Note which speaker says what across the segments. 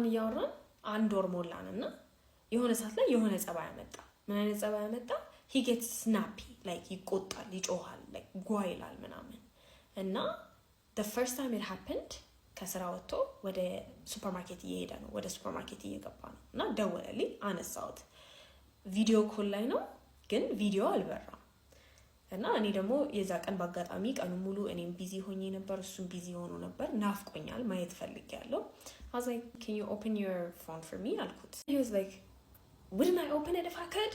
Speaker 1: እያወራን አንድ ወር ሞላንና የሆነ ሰዓት ላይ የሆነ ጸባይ አመጣ። ምን አይነት ጸባይ አመጣ? he gets snappy, like ይቆጣል፣ ይጮሃል፣ like ጓ ይላል ምናምን እና the first time it happened ከስራ ወጥቶ ወደ ሱፐርማርኬት እየሄደ ነው፣ ወደ ሱፐርማርኬት እየገባ ነው እና ደወለልኝ። አነሳሁት። ቪዲዮ ኮል ላይ ነው ግን ቪዲዮ አልበራም እና እኔ ደግሞ የዛ ቀን በአጋጣሚ ቀኑ ሙሉ እኔም ቢዚ ሆኜ ነበር፣ እሱም ቢዚ ሆኖ ነበር። ናፍቆኛል፣ ማየት ፈልጌያለሁ። I was like, can you open your phone for me አልኩት። he was like, wouldn't I open it if I could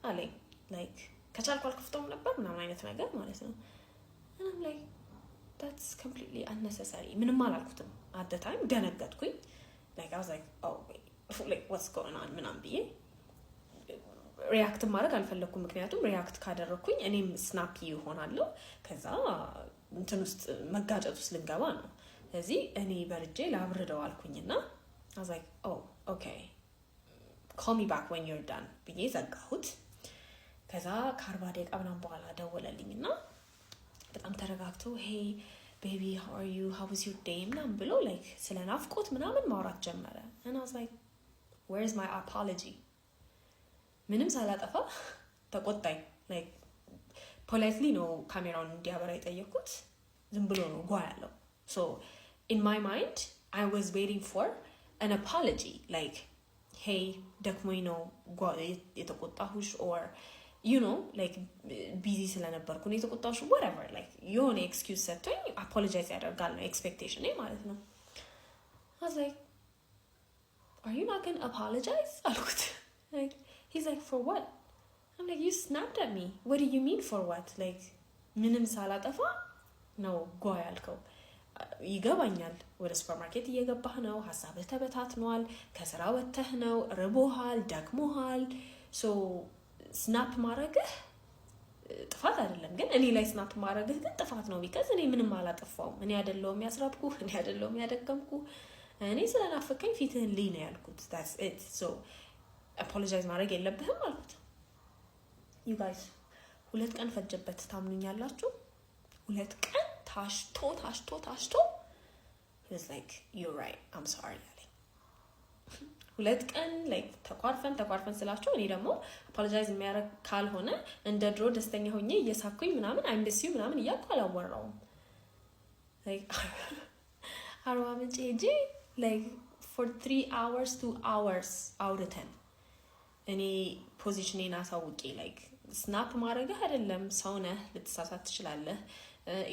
Speaker 1: አለኝ። like ከቻልኩ አልከፍተውም ነበር ምናምን አይነት ነገር ማለት ነው። and I'm like, that's completely unnecessary። ምንም አላልኩትም። at the time ደነገጥኩኝ። like I was like, oh wait, like what's going on ምናምን ብዬ ሪያክት ማድረግ አልፈለኩም። ምክንያቱም ሪያክት ካደረኩኝ እኔም ስናፒ ይሆናለሁ፣ ከዛ እንትን ውስጥ መጋጨት ውስጥ ልንገባ ነው። ስለዚህ እኔ በርጄ ላብርደው አልኩኝና I was like, oh okay, call me back when you're done ብዬ ዘጋሁት። ከዛ ከ40 ደቂቃ ምናምን በኋላ ደወለልኝና በጣም ተረጋግቶ hey baby how are you, how was your day ምናምን ብሎ like ስለ ናፍቆት ምናምን ማውራት ጀመረ። and I was like, where's my apology? ምንም ሳላጠፋ ተቆጣኝ። like politely ነው ካሜራውን እንዲያበራ የጠየኩት፣ ዝም ብሎ ነው ጓ ያለው። so in my mind I was waiting for an apology, like hey ደክሞኝ ነው የተቆጣሁሽ or you know like busy ስለነበርኩ ነው የተቆጣሁሽ whatever, like የሆነ excuse ሰጥቶኝ apologize ያደርጋል ነው expectation ማለት ነው። I was like, are you not going to apologize አልኩት። like he's like, for what? I'm like, you snapped at me. What do you mean for what? like ምንም ሳላጠፋ ነው ጓ ያልከው። ይገባኛል፣ ወደ ሱፐርማርኬት እየገባህ ነው፣ ሀሳብህ ተበታትኗል፣ ከስራ ወጥተህ ነው፣ ርቦሃል፣ ደክሞሃል። so ስናፕ ማድረግህ ጥፋት አይደለም፣ ግን እኔ ላይ ስናፕ ማድረግህ ግን ጥፋት ነው። because እኔ ምንም አላጠፋውም። እኔ አይደለሁም ያስራብኩ፣ እኔ አይደለሁም ያደከምኩ። እኔ ስለናፈቀኝ ፊትህን ልይ ነው ያልኩት። that's it. so apologize ማድረግ የለብህም አልኩት። you guys 2 ቀን ፈጀበት። ታምኑኛላችሁ? 2 ቀን ታሽቶ he was like, you're right, I'm sorry አለኝ። 2 ቀን like ተቋርፈን ስላችሁ እኔ ደግሞ apologize የሚያደርግ ካልሆነ እንደ ድሮ ደስተኛ ሆኜ እየሳኩኝ ምናምን I miss you ምናምን እያልኩ አላወራውም። like አርባ ምንጭ ሄጄ like for 3 hours 2 hours አውርተን እኔ ፖዚሽኔን አሳውቄ like ስናፕ ማድረግህ አይደለም፣ ሰው ነህ፣ ልትሳሳት ትችላለህ፣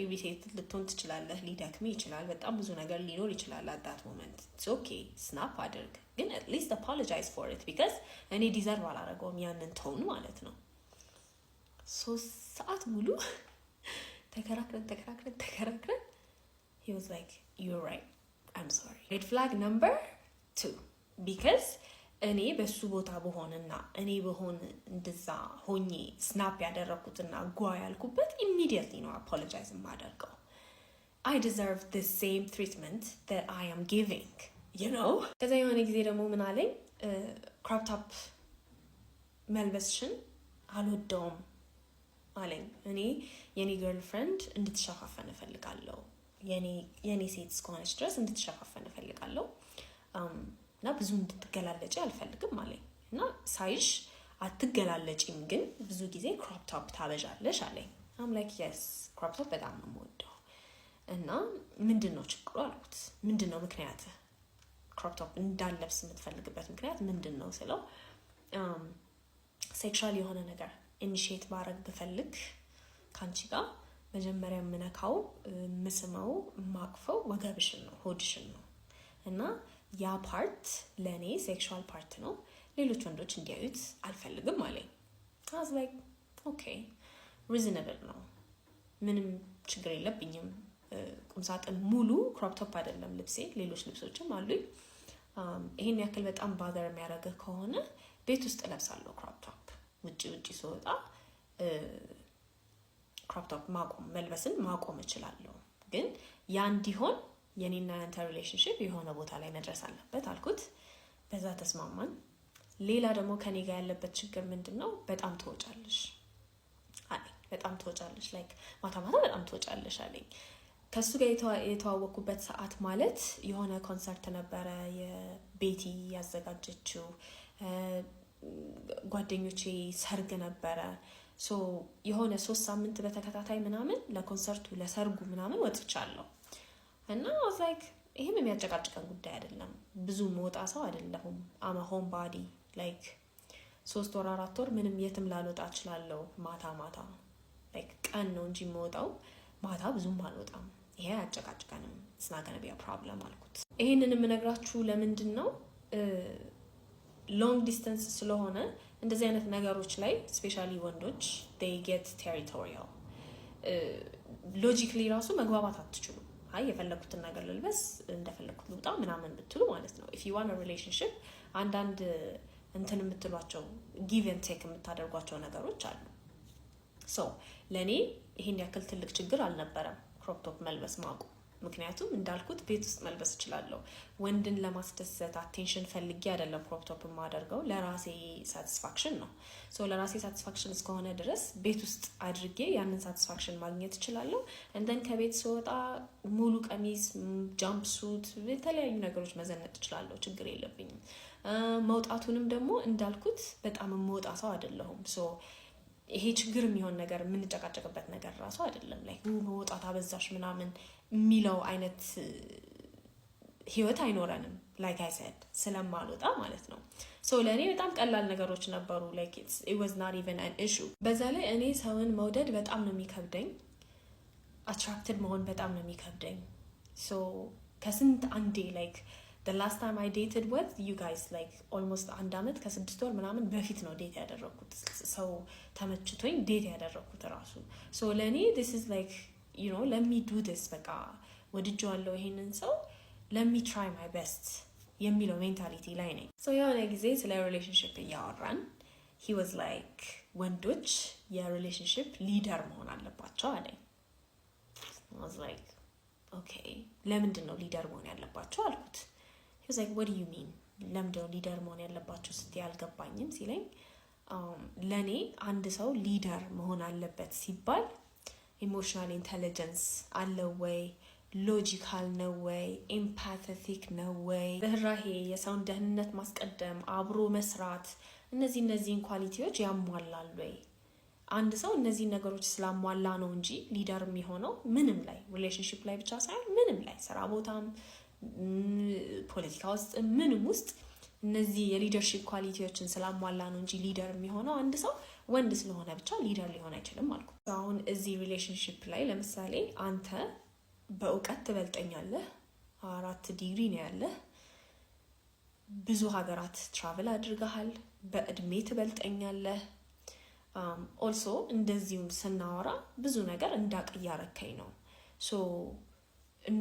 Speaker 1: ኢሪቴት ልትሆን ትችላለህ፣ ሊደክም ይችላል፣ በጣም ብዙ ነገር ሊኖር ይችላል at that moment. it's okay ስናፕ አድርግ፣ ግን at least apologize for it because እኔ ዲዘርቭ አላደረገውም ያንን ቶን ማለት ነው። 3 ሰዓት ሙሉ ተከራክረን he was like, you're right, I'm sorry. red flag number 2 because እኔ በሱ ቦታ በሆንና እኔ በሆን እንደዛ ሆኜ ስናፕ ያደረኩትና ጓ ያልኩበት immediately ነው apologize ማደርገው። I deserve the same treatment that I am giving, you know? ከዛ የሆነ ጊዜ ደግሞ ምን አለኝ፣ crop top መልበስሽን አልወደውም አለኝ። እኔ የኔ girlfriend እንድትሸፋፈን እፈልጋለሁ፣ የኔ ሴት እስከሆነች ድረስ እንድትሸፋፈን እፈልጋለሁ እና ብዙ እንድትገላለጪ አልፈልግም አለኝ። እና ሳይሽ አትገላለጪም፣ ግን ብዙ ጊዜ ክሮፕ ቶፕ ታበዣለሽ አለኝ። I'm like, yes ክሮፕ ቶፕ በጣም ነው የምወደው። እና ምንድነው ችግሩ አልኩት። ምንድነው ምክንያት ክሮፕ ቶፕ እንዳለብስ የምትፈልግበት ምክንያት ምንድነው ስለው ሴክሹዋል የሆነ ነገር ኢኒሺየት ማድረግ ብፈልግ ካንቺ ጋር መጀመሪያ የምነካው ምስመው ማቅፈው ወገብሽን ነው፣ ሆድሽን ነው እና ያ ፓርት ለኔ ሴክሹዋል ፓርት ነው፣ ሌሎች ወንዶች እንዲያዩት አልፈልግም አለኝ። I was like, okay reasonable ነው፣ ምንም ችግር የለብኝም። ቁምሳጥን ሙሉ ክሮፕ ቶፕ አይደለም ልብሴ፣ ሌሎች ልብሶችም አሉኝ። ይሄን ያክል በጣም ባዘር የሚያደርግህ ከሆነ ቤት ውስጥ ለብሳለሁ ክሮፕ ቶፕ። ውጪ ስወጣ ክሮፕ ቶፕ መልበስን ማቆም እችላለሁ፣ ግን ያ እንዲሆን የኔና ያንተ ሪሌሽንሺፕ የሆነ ቦታ ላይ መድረስ አለበት አልኩት። በዛ ተስማማን። ሌላ ደግሞ ከኔ ጋር ያለበት ችግር ምንድነው? በጣም ትወጫለሽ አለኝ። በጣም ትወጫለሽ፣ ላይክ ማታ በጣም ትወጫለሽ አለኝ። ከሱ ጋር የተዋወቅኩበት ሰዓት ማለት የሆነ ኮንሰርት ነበረ የቤቲ ያዘጋጀችው፣ ጓደኞቼ ሰርግ ነበረ። ሶ የሆነ 3 ሳምንት በተከታታይ ምናምን ለኮንሰርቱ ለሰርጉ ምናምን ወጥቻለሁ እና ላይክ ይሄም የሚያጨቃጭቀን ጉዳይ አይደለም። ብዙ መውጣ ሰው አይደለሁም። አማ ሆም ባዲ ላይክ 3 ወር 4 ወር ምንም የትም ላልወጣ እችላለሁ። ማታ ማታ ላይክ ቀን ነው እንጂ የምወጣው ማታ ብዙም አልወጣም። ይሄ አያጨቃጭቀንም። it's not gonna be a problem አልኩት። ይሄንን የምነግራችሁ ለምንድን ነው ሎንግ ዲስታንስ ስለሆነ እንደዚህ አይነት ነገሮች ላይ ስፔሻሊ ወንዶች they get territorial ሎጂክሊ ራሱ መግባባት አትችሉም። አይ የፈለኩትን ነገር ልልበስ እንደፈለኩት ልውጣ ምናምን ብትሉ ማለት ነው። if you want a relationship አንዳንድ እንትን የምትሏቸው give and take የምታደርጓቸው ነገሮች አሉ። ሶ ለኔ ይሄን ያክል ትልቅ ችግር አልነበረም ክሮፕ ቶፕ መልበስ ማቆም። ምክንያቱም እንዳልኩት ቤት ውስጥ መልበስ እችላለሁ። ወንድን ለማስደሰት አቴንሽን ፈልጌ አይደለም ክሮፕ ቶፕ የማደርገው፣ ለራሴ ሳቲስፋክሽን ነው። ሶ ለራሴ ሳቲስፋክሽን እስከሆነ ድረስ ቤት ውስጥ አድርጌ ያንን ሳቲስፋክሽን ማግኘት እችላለሁ። እንደን ከቤት ስወጣ ሙሉ ቀሚስ፣ ጃምፕ ሱት፣ የተለያዩ ነገሮች መዘነጥ እችላለሁ። ችግር የለብኝም። መውጣቱንም ደግሞ እንዳልኩት በጣም የምወጣ ሰው አይደለሁም። ሶ ይሄ ችግር የሚሆን ነገር የምንጨቃጨቅበት ነገር ራሱ አይደለም። ላይ መውጣት አበዛሽ ምናምን የሚለው አይነት ህይወት አይኖረንም። ላይክ አይ ሰድ ስለማልወጣ ማለት ነው። ሶ ለእኔ በጣም ቀላል ነገሮች ነበሩ። ላይክ it was not even an issue። በዛ ላይ እኔ ሰውን መውደድ በጣም ነው የሚከብደኝ። አትራክትድ መሆን በጣም ነው የሚከብደኝ። ሶ ከስንት አንዴ ላይክ the last time I dated with you guys like almost 1 አመት ከ6 ወር ምናምን በፊት ነው ዴት ያደረኩት። ሰው ተመችቶኝ ዴት ያደረኩት ራሱ። ሶ ለኔ this is like you know let me do this በቃ ወድጄዋለሁ ይሄንን ሰው let me try my best የሚለው ሜንታሊቲ ላይ ነኝ። ሶ የሆነ ጊዜ ስለ ሪሌሽንሺፕ እያወራን he was like ወንዶች የሪሌሽንሺፕ ሊደር መሆን አለባቸው አለኝ። I was like okay ለምንድን ነው ሊደር መሆን ያለባቸው አልኩት። he was like what do you mean ለምንድነው ሊደር መሆን ያለባቸው ስትይ አልገባኝም ሲለኝ ለኔ አንድ ሰው ሊደር መሆን አለበት ሲባል ኢሞሽናል ኢንተለጀንስ አለው ወይ፣ ሎጂካል ነው ወይ፣ ኤምፓቲክ ነው ወይ፣ ርህራሄ፣ የሰውን ደህንነት ማስቀደም፣ አብሮ መስራት፣ እነዚህን ኳሊቲዎች ያሟላል ወይ? አንድ ሰው እነዚህ ነገሮች ስላሟላ ነው እንጂ ሊደር የሚሆነው ምንም ላይ ሪሌሽንሺፕ ላይ ብቻ ሳይሆን ምንም ላይ ስራ ቦታም ፖለቲካ ውስጥ ምንም ውስጥ እነዚህ የሊደርሺፕ ኳሊቲዎችን ስላሟላ ነው እንጂ ሊደር የሚሆነው አንድ ሰው ወንድ ስለሆነ ብቻ ሊደር ሊሆን አይችልም አልኩ። አሁን እዚህ ሪሌሽንሺፕ ላይ ለምሳሌ አንተ በእውቀት ትበልጠኛለህ፣ 4 ዲግሪ ነው ያለህ፣ ብዙ ሀገራት ትራቨል አድርገሃል፣ በእድሜ ትበልጠኛለህ። ኦልሶ እንደዚሁም ስናወራ ብዙ ነገር እንዳቅ እያረከኝ ነው። ሶ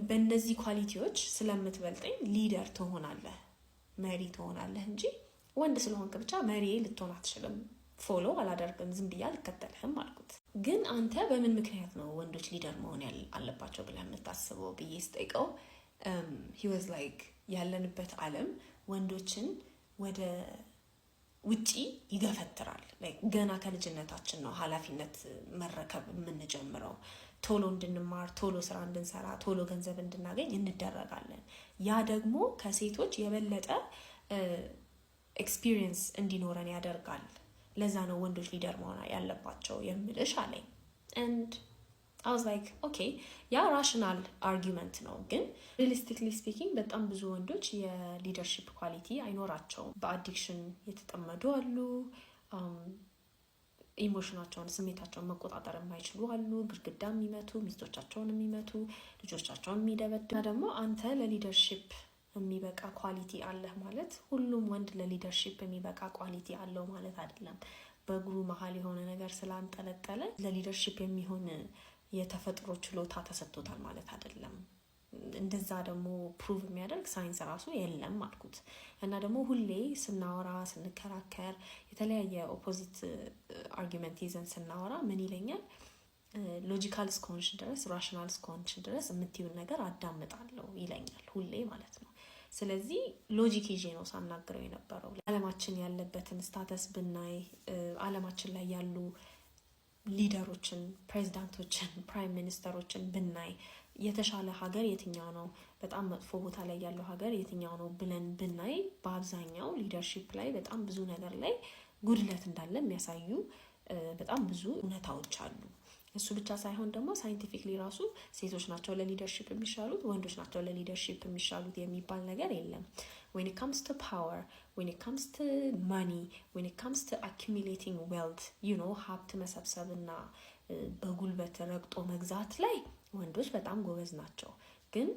Speaker 1: በእነዚህ ኳሊቲዎች ስለምትበልጠኝ ሊደር ትሆናለህ፣ መሪ ትሆናለህ እንጂ ወንድ ስለሆንክ ብቻ መሪ ልትሆን አትችልም። ፎሎ አላደርግም፣ ዝም ብዬ አልከተልህም አልኩት። ግን አንተ በምን ምክንያት ነው ወንዶች ሊደር መሆን አለባቸው ብለህ የምታስበው ብዬ ስጠይቀው he was like ያለንበት ዓለም ወንዶችን ወደ ውጪ ይገፈትራል። ገና ከልጅነታችን ነው ኃላፊነት መረከብ የምንጀምረው። ቶሎ እንድንማር፣ ቶሎ ስራ እንድንሰራ፣ ቶሎ ገንዘብ እንድናገኝ እንደረጋለን። ያ ደግሞ ከሴቶች የበለጠ ኤክስፒሪየንስ እንዲኖረን ያደርጋል። ለዛ ነው ወንዶች ሊደር መሆን ያለባቸው የምልሽ አለኝ። and I was like okay ያ ራሽናል አርጊመንት ነው። ግን ሪሊስቲክሊ ስፒኪንግ በጣም ብዙ ወንዶች የሊደርሺፕ ኳሊቲ አይኖራቸውም። በአዲክሽን የተጠመዱ አሉ፣ ኢሞሽናቸውን ስሜታቸውን መቆጣጠር የማይችሉ አሉ፣ ግድግዳ የሚመቱ፣ ሚስቶቻቸውን የሚመቱ፣ ልጆቻቸውን የሚደበድቡ። እና ደግሞ አንተ ለሊደርሺፕ የሚበቃ ኳሊቲ አለህ ማለት ሁሉም ወንድ ለሊደርሺፕ የሚበቃ ኳሊቲ አለው ማለት አይደለም። በእግሩ መሀል የሆነ ነገር ስላንጠለጠለ ለሊደርሺፕ የሚሆን የተፈጥሮ ችሎታ ተሰጥቶታል ማለት አይደለም። እንደዛ ደግሞ ፕሩቭ የሚያደርግ ሳይንስ ራሱ የለም አልኩት። እና ደግሞ ሁሌ ስናወራ ስንከራከር የተለያየ ኦፖዚት አርጊመንት ይዘን ስናወራ ምን ይለኛል፣ ሎጂካል እስከሆንሽ ድረስ ራሽናል እስከሆንሽ ድረስ የምትይውን ነገር አዳምጣለሁ ይለኛል ሁሌ ማለት ነው። ስለዚህ ሎጂክ ይዤ ነው ሳናግረው የነበረው። ዓለማችን ያለበትን ስታተስ ብናይ፣ ዓለማችን ላይ ያሉ ሊደሮችን፣ ፕሬዚዳንቶችን፣ ፕራይም ሚኒስተሮችን ብናይ የተሻለ ሀገር የትኛው ነው፣ በጣም መጥፎ ቦታ ላይ ያለው ሀገር የትኛው ነው ብለን ብናይ በአብዛኛው ሊደርሺፕ ላይ በጣም ብዙ ነገር ላይ ጉድለት እንዳለ የሚያሳዩ በጣም ብዙ እውነታዎች አሉ። እሱ ብቻ ሳይሆን ደግሞ ሳይንቲፊክሊ ራሱ ሴቶች ናቸው ለሊደርሺፕ የሚሻሉት፣ ወንዶች ናቸው ለሊደርሺፕ የሚሻሉት የሚባል ነገር የለም። when it comes to power, when it comes to money, when it comes to accumulating wealth, ሀብት መሰብሰብና በጉልበት ረግጦ መግዛት ላይ ወንዶች በጣም ጎበዝ ናቸው። ግን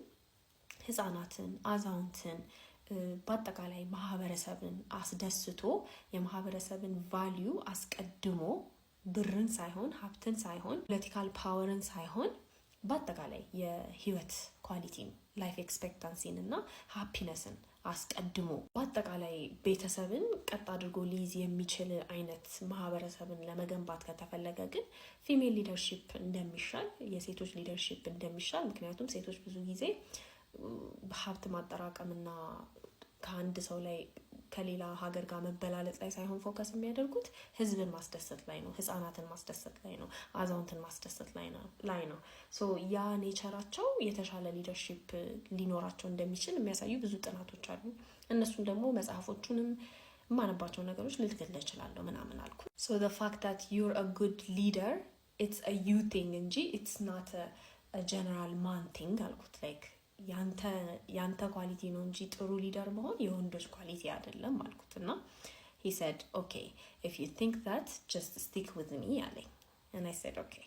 Speaker 1: ህፃናትን፣ አዛውንትን በአጠቃላይ ማህበረሰብን አስደስቶ የማህበረሰብን ቫሊዩ አስቀድሞ ብርን ሳይሆን ሀብትን ሳይሆን ፖለቲካል ፓወርን ሳይሆን በአጠቃላይ የህይወት ኳሊቲን ላይፍ ኤክስፔክታንሲን እና ሃፒነስን አስቀድሞ በአጠቃላይ ቤተሰብን ቀጥ አድርጎ ሊይዝ የሚችል አይነት ማህበረሰብን ለመገንባት ከተፈለገ ግን ፊሜል ሊደርሺፕ እንደሚሻል፣ የሴቶች ሊደርሺፕ እንደሚሻል። ምክንያቱም ሴቶች ብዙ ጊዜ ሀብት ማጠራቀምና ከአንድ ሰው ላይ ከሌላ ሀገር ጋር መበላለጥ ላይ ሳይሆን ፎከስ የሚያደርጉት ህዝብን ማስደሰት ላይ ነው፣ ህፃናትን ማስደሰት ላይ ነው፣ አዛውንትን ማስደሰት ላይ ነው። ሶ ያ ኔቸራቸው የተሻለ ሊደርሺፕ ሊኖራቸው እንደሚችል የሚያሳዩ ብዙ ጥናቶች አሉ። እነሱን ደግሞ መጽሐፎቹንም የማነባቸው ነገሮች ልልክልህ እችላለሁ ምናምን አልኩ። ሶ the fact that you're a good leader, it's a you thing እንጂ it's not a general man thing አልኩት። like ያንተ ኳሊቲ ነው እንጂ ጥሩ ሊደር መሆን የወንዶች ኳሊቲ አይደለም አልኩት። እና he said okay, if you think that just stick with me አለኝ። and I said okay.